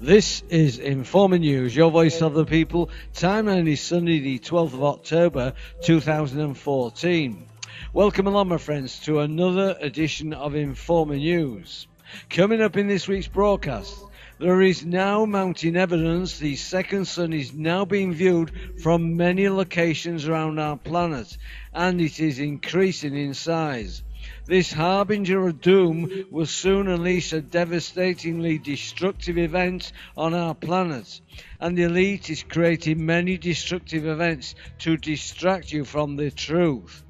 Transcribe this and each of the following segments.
This is Informer News, your voice of the people. Timeline is Sunday the 12th of October 2014. Welcome along, my friends, to another edition of Informer News. Coming up in this week's broadcast, there is now mounting evidence the second sun is now being viewed from many locations around our planet, and it is increasing in size. This harbinger of doom will soon unleash a devastatingly destructive event on our planet, and the elite is creating many destructive events to distract you from the truth.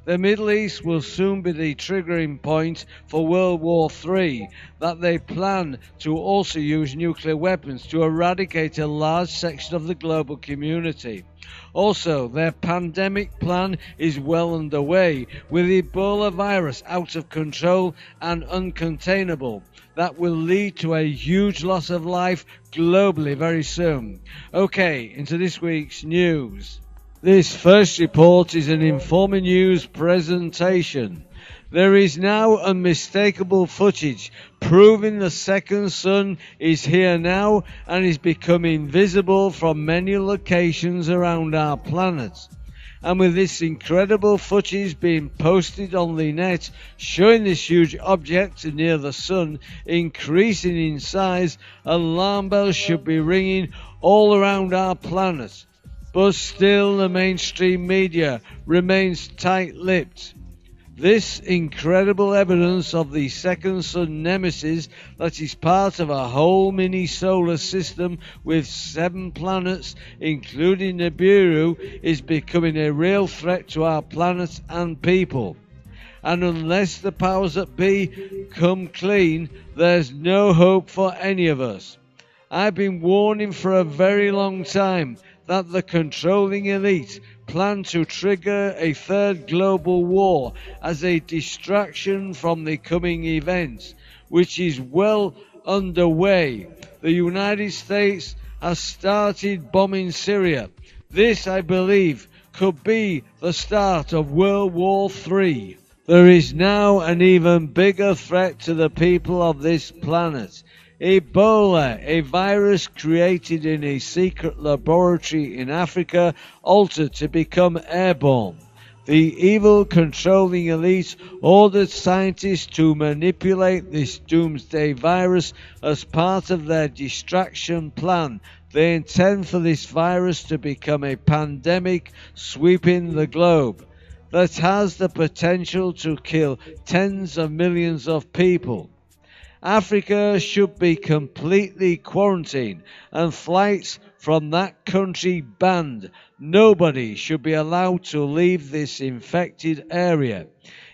The Middle East will soon be the triggering point for World War III, that they plan to also use nuclear weapons to eradicate a large section of the global community. Also, their pandemic plan is well underway, with Ebola virus out of control and uncontainable. That will lead to a huge loss of life globally very soon. Okay, into this week's news. This first report is an Informer News presentation. There is now unmistakable footage proving the second sun is here now and is becoming visible from many locations around our planet. And with this incredible footage being posted on the net showing this huge object near the sun increasing in size, alarm bells should be ringing all around our planet. But still the mainstream media remains tight-lipped. This incredible evidence of the second sun nemesis that is part of a whole mini solar system with 7 planets including Nibiru is becoming a real threat to our planet and people. And unless the powers that be come clean, there's no hope for any of us. I've been warning for a very long time that the controlling elite plan to trigger a third global war as a distraction from the coming events, which is well underway. The United States has started bombing Syria. This, I believe, could be the start of World War III. There is now an even bigger threat to the people of this planet. Ebola, a virus created in a secret laboratory in Africa, altered to become airborne. The evil controlling elite ordered scientists to manipulate this doomsday virus as part of their distraction plan. They intend for this virus to become a pandemic sweeping the globe that has the potential to kill tens of millions of people. Africa should be completely quarantined and flights from that country banned. Nobody should be allowed to leave this infected area.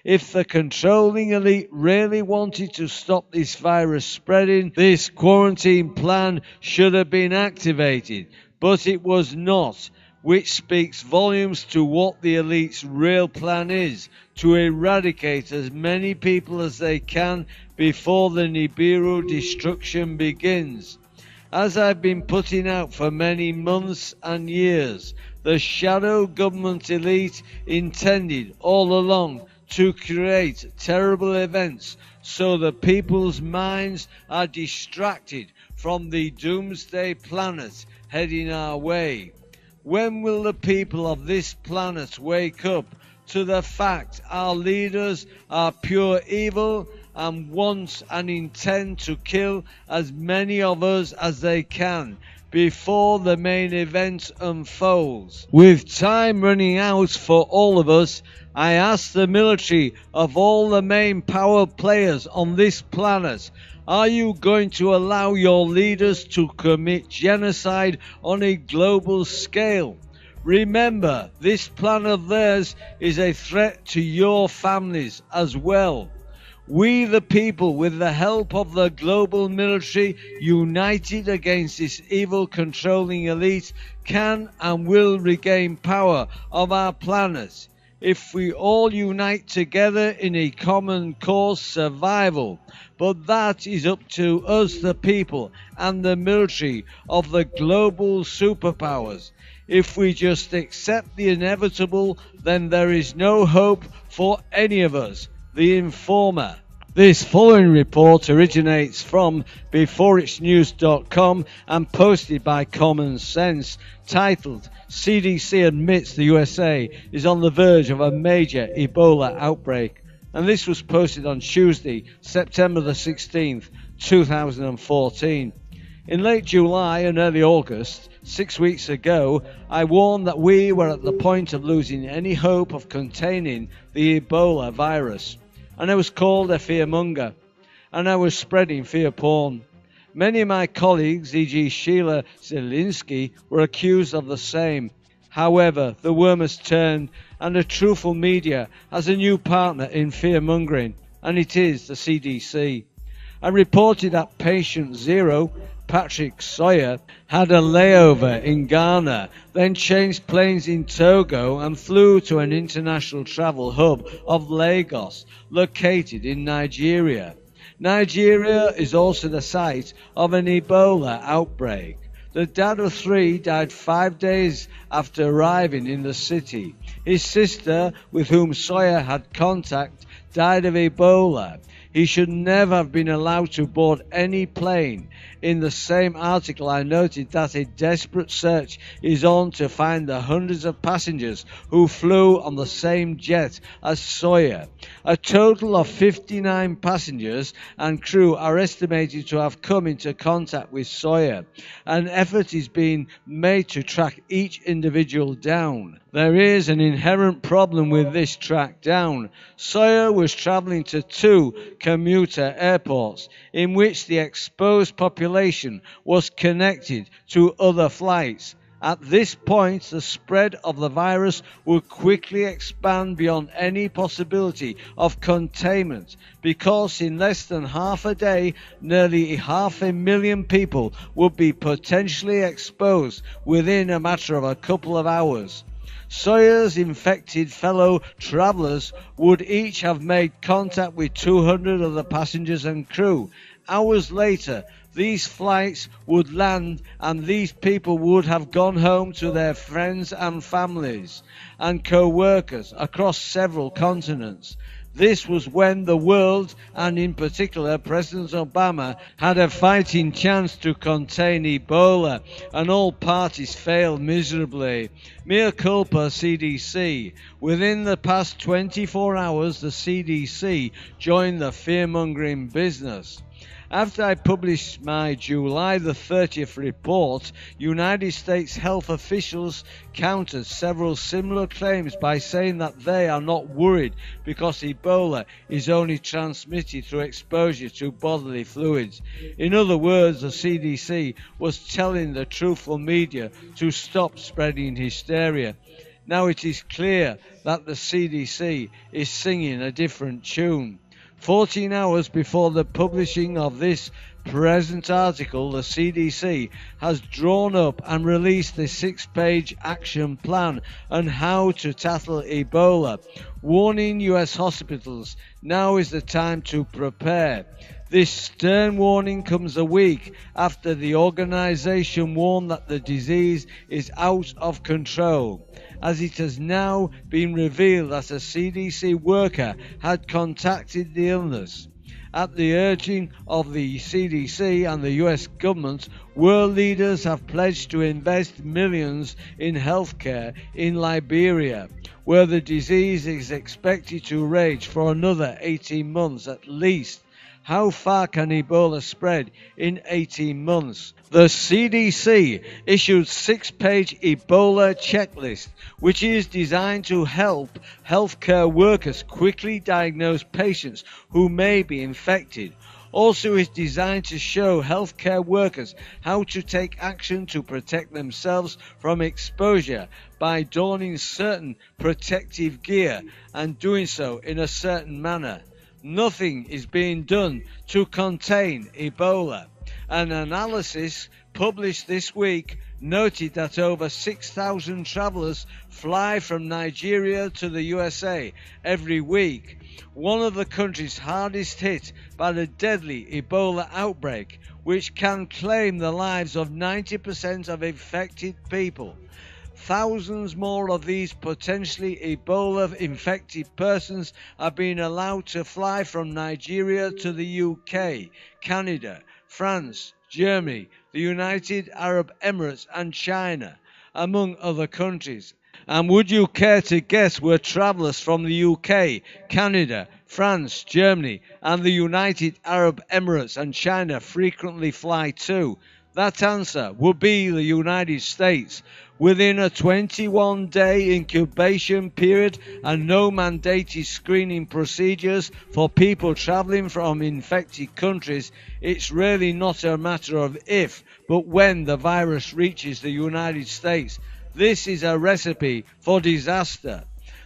If the controlling elite really wanted to stop this virus spreading, this quarantine plan should have been activated, but it was not, which speaks volumes to what the elite's real plan is, to eradicate as many people as they can before the Nibiru destruction begins. As I've been putting out for many months and years, the shadow government elite intended all along to create terrible events so the people's minds are distracted from the doomsday planet heading our way. When will the people of this planet wake up to the fact our leaders are pure evil and want and intend to kill as many of us as they can before the main event unfolds? With time running out for all of us, I ask the military of all the main power players on this planet, are you going to allow your leaders to commit genocide on a global scale? Remember, this plan of theirs is a threat to your families as well. We the people, with the help of the global military, united against this evil controlling elite, can and will regain power of our planet. If we all unite together in a common cause, survival. But that is up to us the people and the military of the global superpowers. If we just accept the inevitable, then there is no hope for any of us. The Informer. This following report originates from beforeitsnews.com and posted by Common Sense, titled CDC admits the USA is on the verge of a major Ebola outbreak. And this was posted on Tuesday, September the 16th, 2014. In late July and early August, 6 weeks ago, I warned that we were at the point of losing any hope of containing the Ebola virus. And I was called a fearmonger, and I was spreading fear porn. Many of my colleagues, e.g. Sheila Zielinski, were accused of the same. However, the worm has turned, and the truthful media has a new partner in fear-mongering, and it is the CDC. I reported that patient 0, Patrick Sawyer, had a layover in Ghana, then changed planes in Togo and flew to an international travel hub of Lagos, located in Nigeria. Nigeria is also the site of an Ebola outbreak. The dad of 3 died 5 days after arriving in the city. His sister, with whom Sawyer had contact, died of Ebola. He should never have been allowed to board any plane. In the same article, I noted that a desperate search is on to find the hundreds of passengers who flew on the same jet as Sawyer. A total of 59 passengers and crew are estimated to have come into contact with Sawyer. An effort is being made to track each individual down. There is an inherent problem with this track down. Sawyer was travelling to 2 commuter airports in which the exposed population was connected to other flights. At this point, the spread of the virus would quickly expand beyond any possibility of containment, because in less than half a day, nearly 500,000 people would be potentially exposed within a matter of a couple of hours. Sawyer's infected fellow travellers would each have made contact with 200 of the passengers and crew. Hours later, these flights would land and these people would have gone home to their friends and families and co-workers across several continents. This was when the world, and in particular President Obama, had a fighting chance to contain Ebola, and all parties failed miserably. Mea culpa, CDC. Within the past 24 hours, the CDC joined the fear-mongering business. After I published my July the 30th report, United States health officials countered several similar claims by saying that they are not worried because Ebola is only transmitted through exposure to bodily fluids. In other words, the CDC was telling the truthful media to stop spreading hysteria. Now it is clear that the CDC is singing a different tune. 14 hours before the publishing of this present article, the CDC has drawn up and released a 6-page action plan on how to tackle Ebola, warning US hospitals now is the time to prepare. This stern warning comes a week after the organization warned that the disease is out of control, as it has now been revealed that a CDC worker had contacted the illness. At the urging of the CDC and the US government, world leaders have pledged to invest millions in healthcare in Liberia, where the disease is expected to rage for another 18 months at least. How far can Ebola spread in 18 months? The CDC issued 6-page Ebola checklist, which is designed to help healthcare workers quickly diagnose patients who may be infected. Also is designed to show healthcare workers how to take action to protect themselves from exposure by donning certain protective gear and doing so in a certain manner. Nothing is being done to contain Ebola. An analysis published this week noted that over 6,000 travelers fly from Nigeria to the USA every week, one of the countries hardest hit by the deadly Ebola outbreak, which can claim the lives of 90% of infected people. thousands more of these potentially Ebola-infected persons are being allowed to fly from Nigeria to the UK, Canada, France, Germany, the United Arab Emirates and China, among other countries. And would you care to guess where travellers from the UK, Canada, France, Germany and the United Arab Emirates and China frequently fly to? That answer would be the United States. Within a 21-day incubation period and no mandated screening procedures for people travelling from infected countries, it's really not a matter of if, but when the virus reaches the United States. This is a recipe for disaster.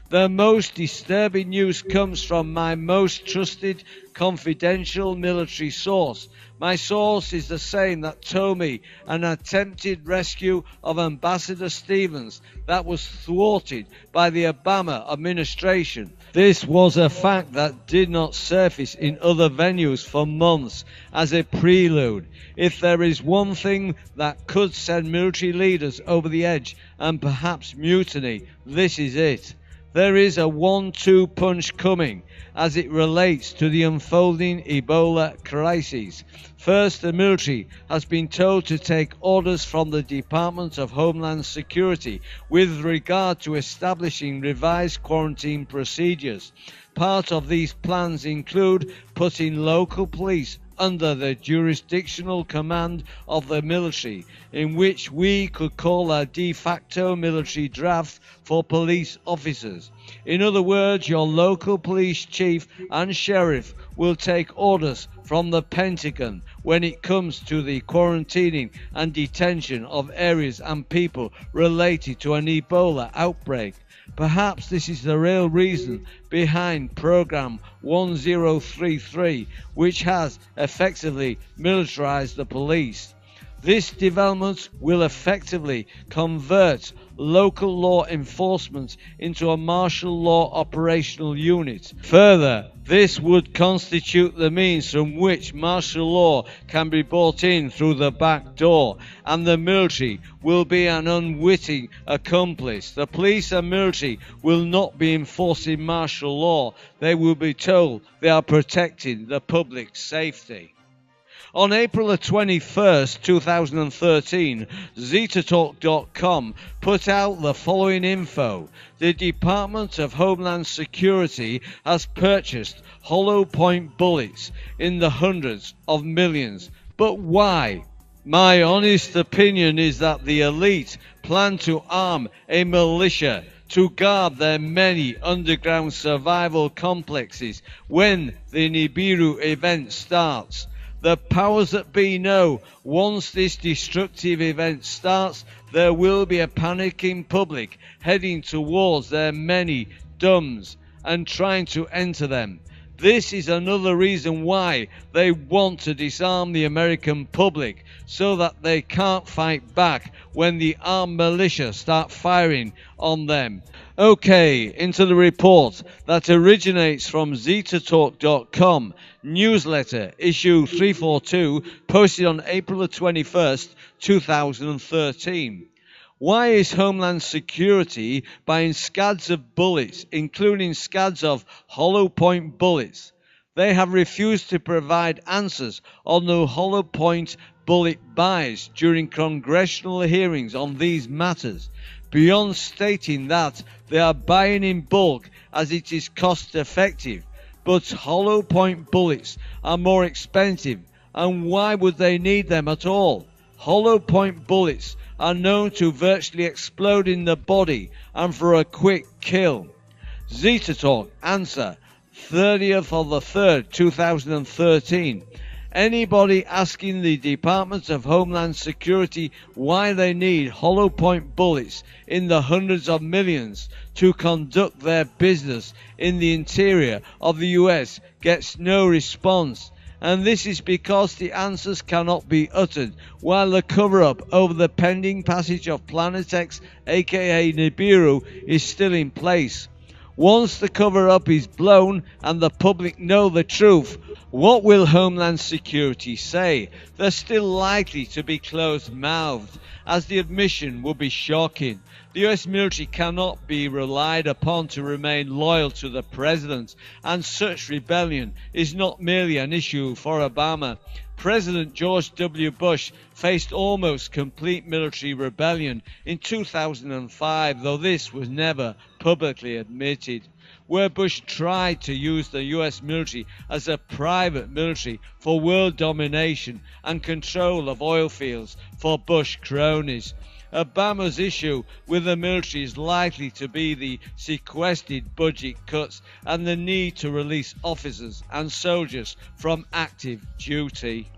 The most disturbing news comes from my most trusted, confidential military source. My source is the same that told me an attempted rescue of Ambassador Stevens that was thwarted by the Obama administration. This was a fact that did not surface in other venues for months as a prelude. If there is one thing that could send military leaders over the edge and perhaps mutiny, this is it. There is a 1-2 punch coming as it relates to the unfolding Ebola crisis. First, the military has been told to take orders from the Department of Homeland Security with regard to establishing revised quarantine procedures. Part of these plans include putting local police under the jurisdictional command of the military, in which we could call a de facto military draft for police officers. In other words, your local police chief and sheriff will take orders from the Pentagon when it comes to the quarantining and detention of areas and people related to an Ebola outbreak. Perhaps this is the real reason behind Program 1033, which has effectively militarized the police. This development will effectively convert local law enforcement into a martial law operational unit. Further, this would constitute the means from which martial law can be brought in through the back door, and the military will be an unwitting accomplice. The police and military will not be enforcing martial law. They will be told they are protecting the public's safety. On April 21st, 2013, ZetaTalk.com put out the following info. The Department of Homeland Security has purchased hollow point bullets in the hundreds of millions. But why? My honest opinion is that the elite plan to arm a militia to guard their many underground survival complexes when the Nibiru event starts. The powers that be know once this destructive event starts, there will be a panicking public heading towards their many domes and trying to enter them. This is another reason why they want to disarm the American public, so that they can't fight back when the armed militia start firing on them. Okay, into the report that originates from ZetaTalk.com, newsletter issue 342, posted on April 21st, 2013. Why is Homeland Security buying scads of bullets, including scads of hollow point bullets? They have refused to provide answers on the hollow point bullet buys during congressional hearings on these matters, beyond stating that they are buying in bulk as it is cost effective. But hollow point bullets are more expensive, and why would they need them at all? Hollow point bullets are known to virtually explode in the body and for a quick kill. ZetaTalk answer 30th of the 3rd, 2013. Anybody asking the Department of Homeland Security why they need hollow point bullets in the hundreds of millions to conduct their business in the interior of the US gets no response. And this is because the answers cannot be uttered while the cover-up over the pending passage of Planet X, aka Nibiru, is still in place. Once the cover-up is blown and the public know the truth, what will Homeland Security say? They're still likely to be closed-mouthed, as the admission will be shocking. The US military cannot be relied upon to remain loyal to the president, and such rebellion is not merely an issue for Obama. President George W. Bush faced almost complete military rebellion in 2005, though this was never publicly admitted, where Bush tried to use the US military as a private military for world domination and control of oil fields for Bush cronies. Obama's issue with the military is likely to be the sequestered budget cuts and the need to release officers and soldiers from active duty.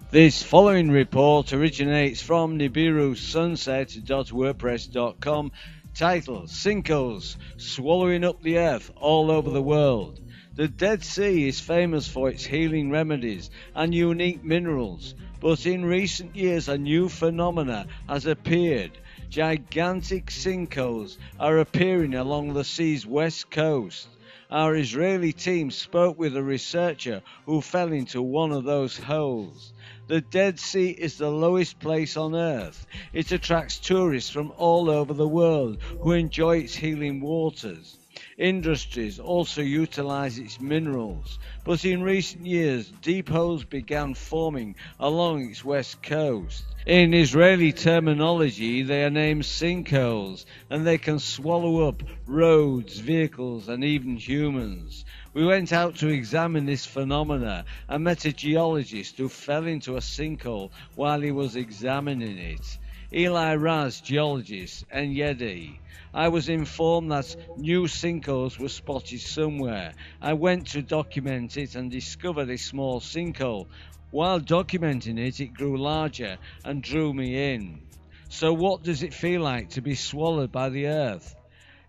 This following report originates from Nibiru sunset.wordpress.com, titled Sinkholes Swallowing Up the Earth All Over the World. The Dead Sea is famous for its healing remedies and unique minerals, but in recent years a new phenomena has appeared. Gigantic sinkholes are appearing along the sea's west coast. Our Israeli team spoke with a researcher who fell into one of those holes. The Dead Sea is the lowest place on Earth. It attracts tourists from all over the world who enjoy its healing waters. Industries also utilize its minerals, but in recent years deep holes began forming along its west coast. In Israeli terminology, they are named sinkholes, and they can swallow up roads, vehicles, and even humans. We went out to examine this phenomena and met a geologist who fell into a sinkhole while he was examining it. Eli Raz, geologist, Enyedi. I was informed that new sinkholes were spotted somewhere. I went to document it and discovered a small sinkhole. While documenting it, it grew larger and drew me in. So what does it feel like to be swallowed by the earth?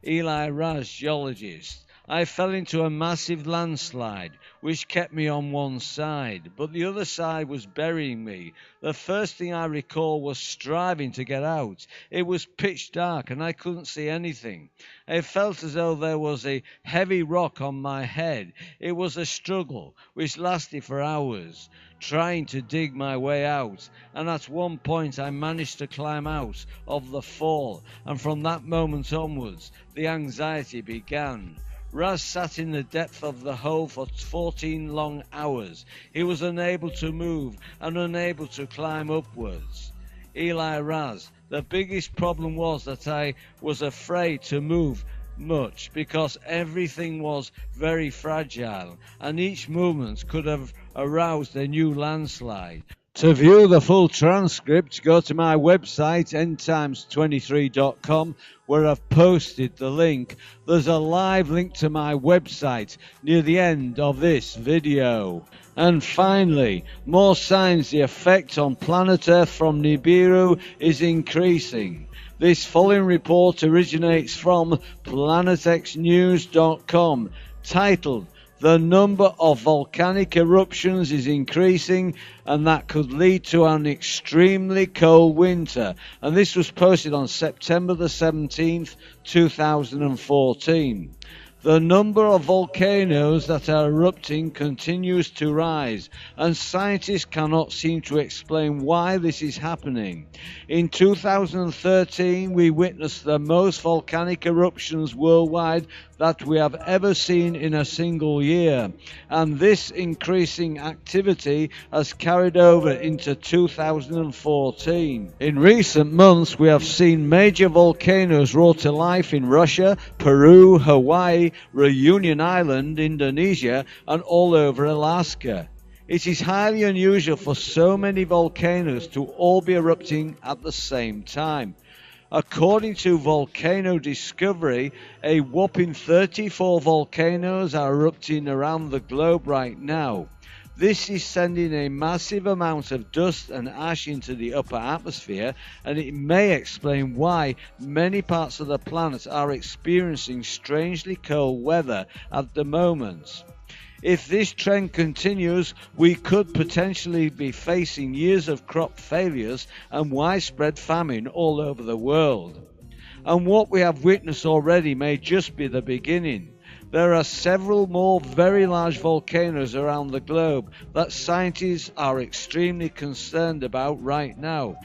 Eli Raz, geologist. I fell into a massive landslide which kept me on one side, but the other side was burying me. The first thing I recall was striving to get out. It was pitch dark and I couldn't see anything. I felt as though there was a heavy rock on my head. It was a struggle which lasted for hours, trying to dig my way out, and at one point I managed to climb out of the fall, and from that moment onwards the anxiety began. Raz sat in the depth of the hole for 14 long hours. He was unable to move and unable to climb upwards. Eli Raz, the biggest problem was that I was afraid to move much because everything was very fragile and each movement could have aroused a new landslide. To view the full transcript, go to my website endtimes23.com, where I've posted the link. There's a live link to my website near the end of this video. And finally, more signs the effect on planet Earth from Nibiru is increasing. This following report originates from planetxnews.com, titled The number of volcanic eruptions is increasing and that could lead to an extremely cold winter. And this was posted on September the 17th, 2014. The number of volcanoes that are erupting continues to rise, and scientists cannot seem to explain why this is happening. In 2013, we witnessed the most volcanic eruptions worldwide that we have ever seen in a single year, and this increasing activity has carried over into 2014. In recent months, we have seen major volcanoes roar to life in Russia, Peru, Hawaii, Reunion Island, Indonesia, and all over Alaska. It is highly unusual for so many volcanoes to all be erupting at the same time. According to Volcano Discovery, a whopping 34 volcanoes are erupting around the globe right now. This is sending a massive amount of dust and ash into the upper atmosphere, and it may explain why many parts of the planet are experiencing strangely cold weather at the moment. If this trend continues, we could potentially be facing years of crop failures and widespread famine all over the world. And what we have witnessed already may just be the beginning. There are several more very large volcanoes around the globe that scientists are extremely concerned about right now.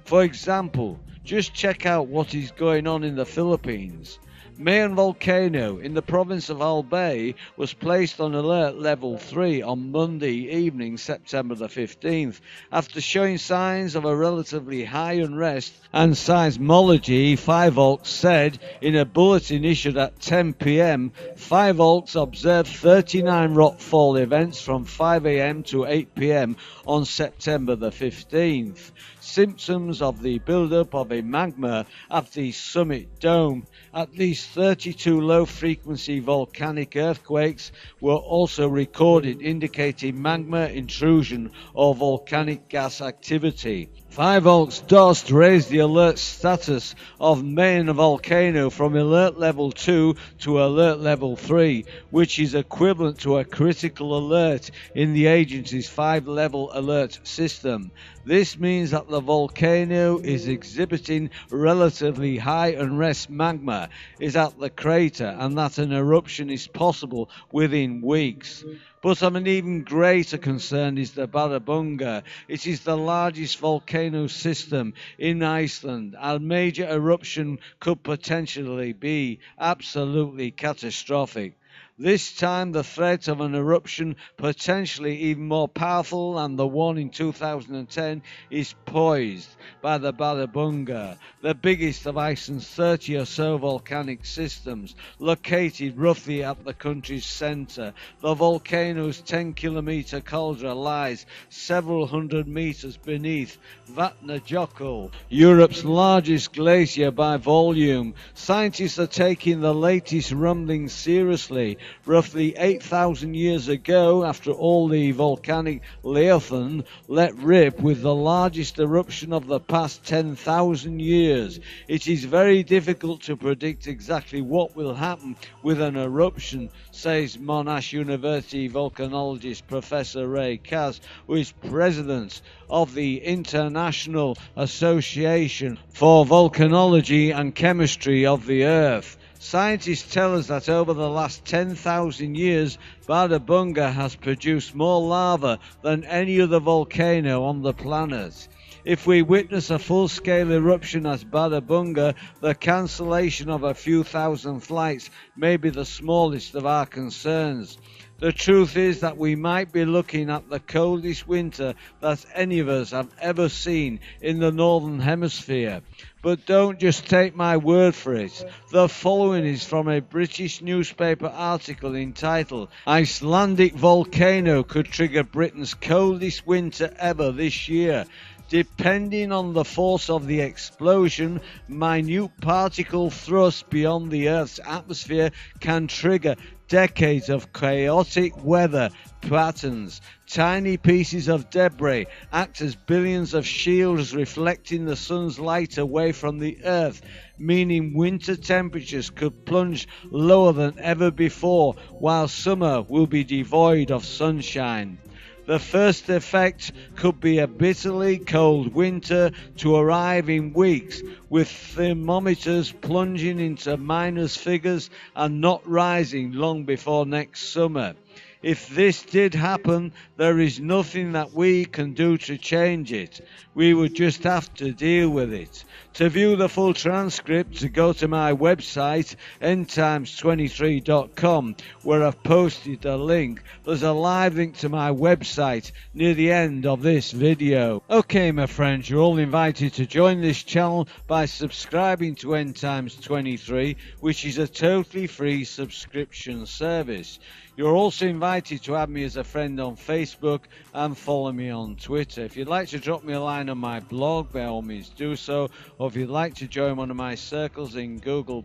For example, just check out what is going on in the Philippines. Mayon volcano in the province of Albay was placed on alert level 3 on Monday evening, September the 15th, after showing signs of a relatively high unrest, and Seismology 5 said in a bulletin issued at 10 p.m. 5 observed 39 rockfall events from 5 a.m. to 8 p.m. on September the 15th. Symptoms of the build-up of a magma at the summit dome. At least 32 low-frequency volcanic earthquakes were also recorded, indicating magma intrusion or volcanic gas activity. 5 dust raised the alert status of Mayon volcano from alert level 2 to alert level 3, which is equivalent to a critical alert in the agency's 5-level alert system. This means that the volcano is exhibiting relatively high unrest magma is at the crater and that an eruption is possible within weeks. But of an even greater concern is the Barabunga. It is the largest volcano system in Iceland. A major eruption could potentially be absolutely catastrophic. This time the threat of an eruption, potentially even more powerful than the one in 2010, is poised by the Barabunga, the biggest of Iceland's 30 or so volcanic systems, located roughly at the country's centre. The volcano's 10-kilometre caldera lies several hundred metres beneath Vatnajökull, Europe's largest glacier by volume. Scientists are taking the latest rumblings seriously. Roughly 8,000 years ago, after all, the volcanic Leviathan let rip with the largest eruption of the past 10,000 years. It is very difficult to predict exactly what will happen with an eruption, says Monash University volcanologist Professor Ray Kaz, who is president of the International Association for Volcanology and Chemistry of the Earth. Scientists tell us that over the last 10,000 years, Barabunga has produced more lava than any other volcano on the planet. If we witness a full-scale eruption at Barabunga, the cancellation of a few thousand flights may be the smallest of our concerns. The truth is that we might be looking at the coldest winter that any of us have ever seen in the Northern Hemisphere. But don't just take my word for it. The following is from a British newspaper article entitled "Icelandic Volcano Could Trigger Britain's Coldest Winter Ever This Year." Depending on the force of the explosion, minute particle thrust beyond the Earth's atmosphere can trigger decades of chaotic weather patterns. Tiny pieces of debris act as billions of shields reflecting the sun's light away from the Earth, meaning winter temperatures could plunge lower than ever before, while summer will be devoid of sunshine. The first effect could be a bitterly cold winter to arrive in weeks, with thermometers plunging into minus figures and not rising long before next summer. If this did happen, there is nothing that we can do to change it. We would just have to deal with it. To view the full transcript, go to my website, endtimes23.com, where I've posted a link. There's a live link to my website near the end of this video. Okay, my friends, you're all invited to join this channel by subscribing to endtimes23, which is a totally free subscription service. You're also invited to add me as a friend on Facebook and follow me on Twitter. If you'd like to drop me a line on my blog, by all means do so. Or if you'd like to join one of my circles in Google+,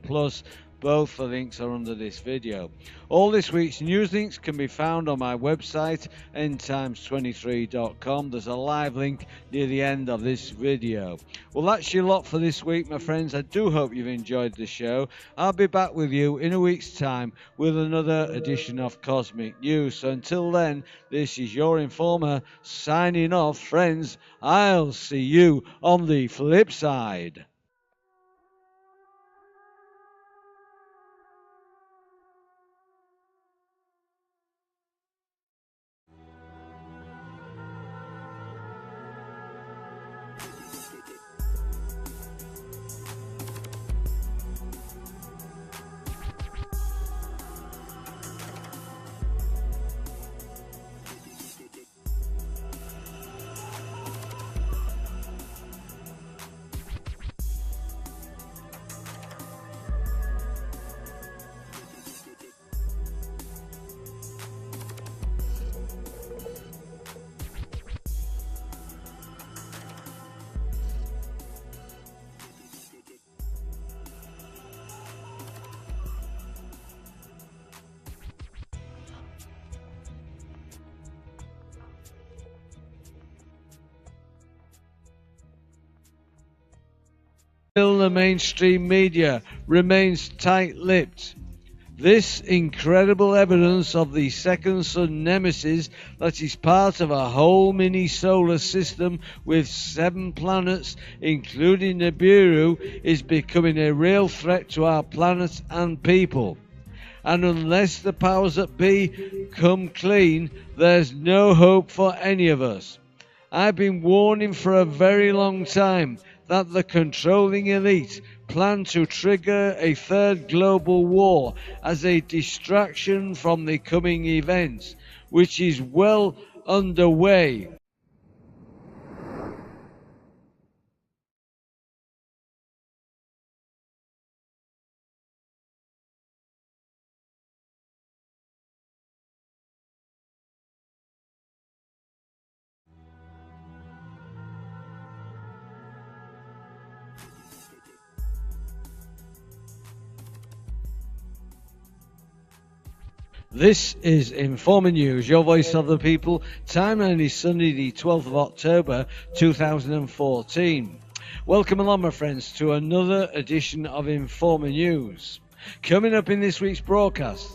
both the links are under this video. All this week's news links can be found on my website, endtimes23.com. There's a live link near the end of this video. Well, that's your lot for this week, my friends. I do hope you've enjoyed the show. I'll be back with you in a week's time with another edition of Cosmic News. So until then, this is your informer signing off. Friends, I'll see you on the flip side. the mainstream media remains tight-lipped. This incredible evidence of the second sun nemesis that is part of a whole mini solar system with 7 planets, including Nibiru, is becoming a real threat to our planet and people. And unless the powers that be come clean, there's no hope for any of us. I've been warning for a very long time that the controlling elite plan to trigger a third global war as a distraction from the coming events, which is well underway. This is Informer News, your voice of the people. Timeline is Sunday the 12th of October 2014. Welcome along, my friends, to another edition of Informer News. Coming up in this week's broadcast,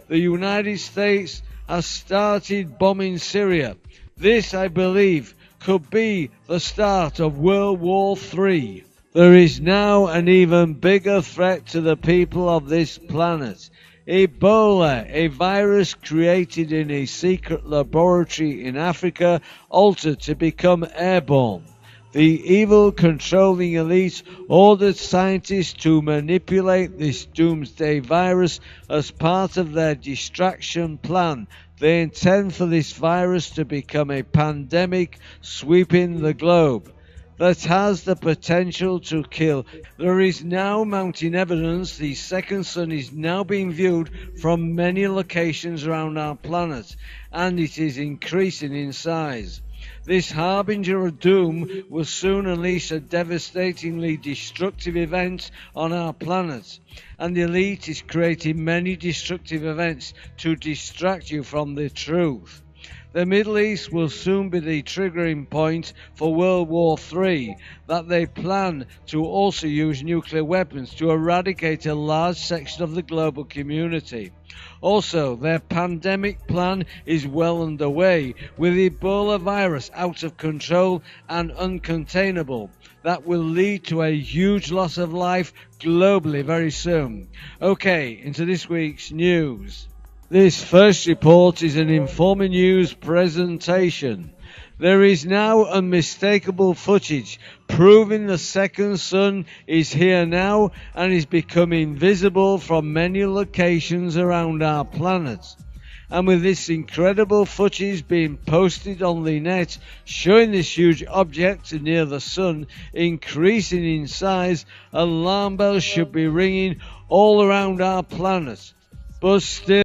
the United States has started bombing Syria. This, I believe, could be the start of World War III. There is now an even bigger threat to the people of this planet. Ebola, a virus created in a secret laboratory in Africa, altered to become airborne. The evil controlling elite ordered scientists to manipulate this doomsday virus as part of their distraction plan. They intend for this virus to become a pandemic sweeping the globe that has the potential to kill. There is now mounting evidence the second sun is now being viewed from many locations around our planet, and it is increasing in size. This harbinger of doom will soon unleash a devastatingly destructive event on our planet, and the elite is creating many destructive events to distract you from the truth. The Middle East will soon be the triggering point for World War III, that they plan to also use nuclear weapons to eradicate a large section of the global community. Also, their pandemic plan is well underway, with Ebola virus out of control and uncontainable. That will lead to a huge loss of life globally very soon. Okay, into this week's news. This first report is an Informer News presentation. There is now unmistakable footage proving the second sun is here now and is becoming visible from many locations around our planet. And with this incredible footage being posted on the net showing this huge object near the sun increasing in size, alarm bells should be ringing all around our planet. But still,